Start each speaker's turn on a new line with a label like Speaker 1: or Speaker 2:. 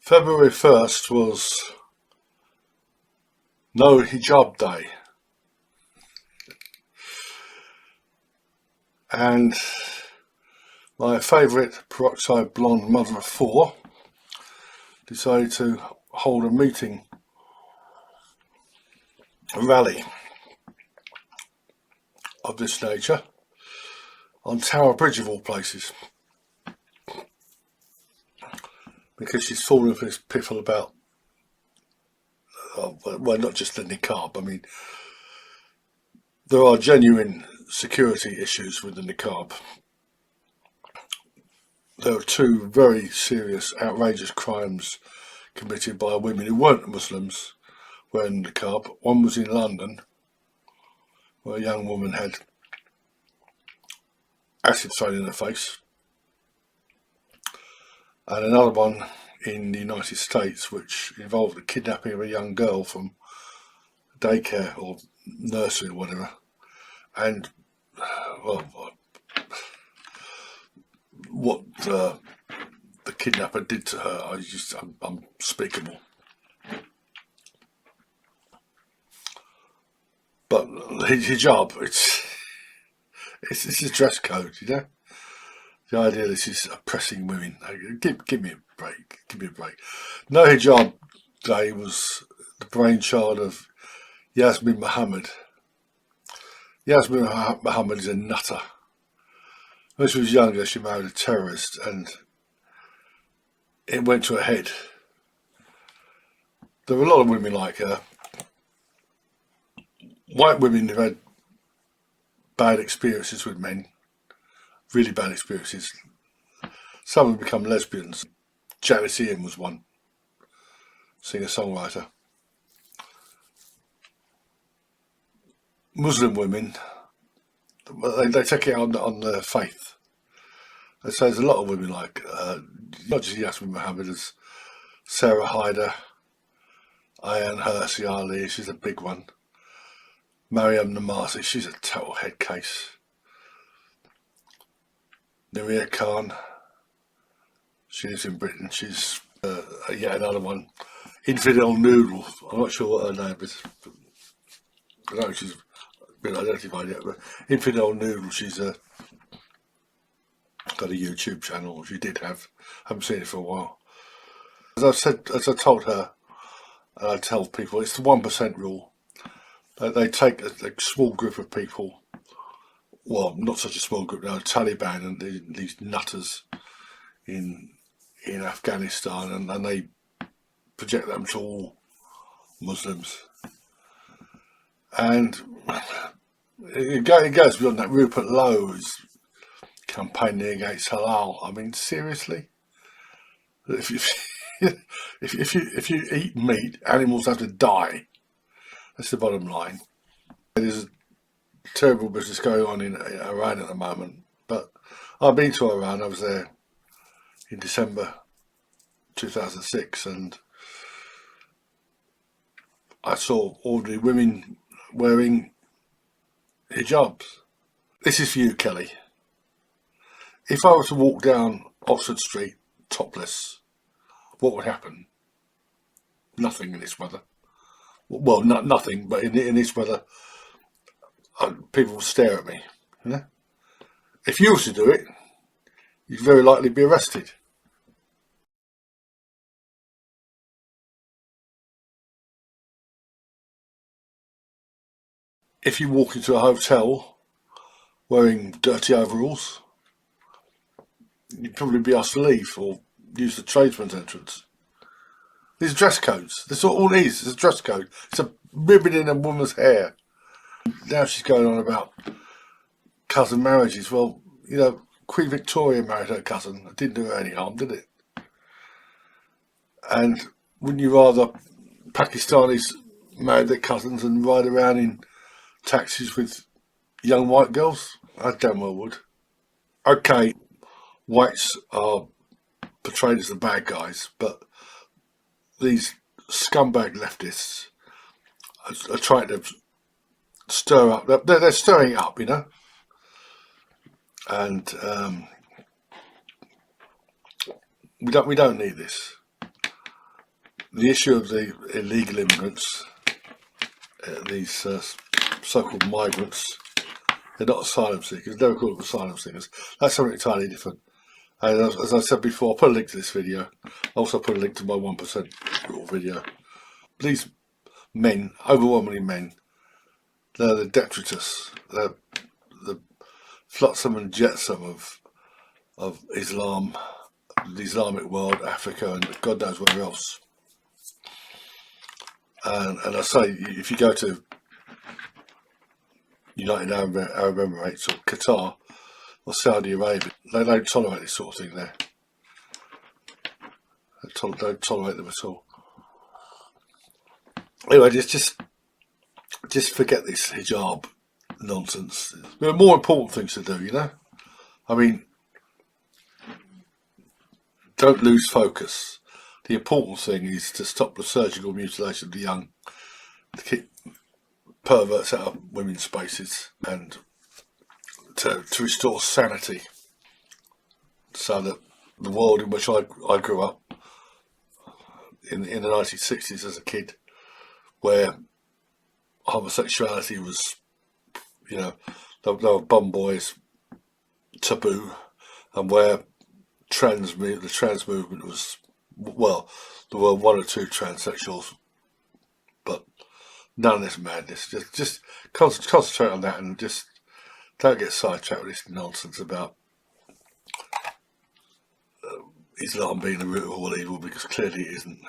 Speaker 1: February 1st was No Hijab Day, and my favourite peroxide blonde mother of four decided to hold a meeting, a rally of this nature on Tower Bridge of all places, because she's fallen for this piffle about, well, not just the niqab. I mean, there are genuine security issues with the niqab. There are two very serious, outrageous crimes committed by women who weren't Muslims wearing the niqab. One was in London, where a young woman had acid thrown in her face, and another one in the United States, which involved the kidnapping of a young girl from daycare or nursery or whatever. And well, what the kidnapper did to her, I'm unspeakable. But hijab, it's a dress code, you know. The idea this is oppressing women. Give me a break. Give me a break. No Hijab Day was the brainchild of Yasmin Mohammed. Yasmin Mohammed is a nutter. When she was younger, she married a terrorist, and it went to her head. There were a lot of women like her. White women who had bad experiences with men, really bad experiences. Some have become lesbians. Janice Ian was one, singer-songwriter. Muslim women, they take it on their faith. And so there's a lot of women like, not just Yasmin Mohammed, there's Sarah Haider, Ayaan Hirsi Ali, she's a big one. Mariam Namasi, she's a total head case. Nuria Khan, she lives in Britain, she's yet another one. Infidel Noodle, I'm not sure what her name is. I know she's been identified yet, but Infidel Noodle, she's got a YouTube channel. She did have, haven't seen it for a while. As I told her, and I tell people, it's the 1% rule. They take a small group of people, well, not such a small group now, Taliban and these nutters in Afghanistan, and they project them to all Muslims. And it goes beyond that. Rupert Lowe is campaigning against halal. I mean, seriously? If you eat meat, animals have to die. That's the bottom line. There's a terrible business going on in Iran at the moment. But I've been to Iran. I was there in December 2006, and I saw ordinary women wearing hijabs. This is for you, Kelly. If I were to walk down Oxford Street topless, what would happen? Nothing in this weather. Well, nothing, but in this weather, people would stare at me. You know? If you were to do it, you'd very likely be arrested. If you walk into a hotel wearing dirty overalls, you'd probably be asked to leave or use the tradesman's entrance. These are dress codes. That's all it is. It's a dress code. It's a ribbon in a woman's hair. Now she's going on about cousin marriages. Well, you know, Queen Victoria married her cousin. It didn't do her any harm, did it? And wouldn't you rather Pakistanis marry their cousins and ride around in taxis with young white girls? I damn well would. Okay, whites are portrayed as the bad guys, but these scumbag leftists are trying to stir up. They're stirring up, you know. And we don't need this. the issue of the illegal immigrants, these so-called migrants, they're not asylum seekers, never call them asylum seekers. That's something entirely different. And as I said before, I'll put a link to this video. I'll also put a link to my 1% video. These men, overwhelmingly men, they're the detritus, they're the flotsam and jetsam of Islam, the Islamic world, Africa, and God knows where else. And I say, if you go to United Arab Emirates or Qatar or Saudi Arabia, they don't tolerate this sort of thing there. They don't tolerate them at all. Anyway, just forget this hijab nonsense. There are more important things to do, you know? I mean, don't lose focus. The important thing is to stop the surgical mutilation of the young, to keep perverts out of women's spaces, and to restore sanity, so that the world in which I grew up in the 1960s as a kid, where homosexuality was, you know, there were bum boys taboo, and where the trans movement was, well, there were one or two transsexuals, but none of this madness. Just concentrate on that, and just don't get sidetracked with this nonsense about Islam being the root of all evil, because clearly it isn't.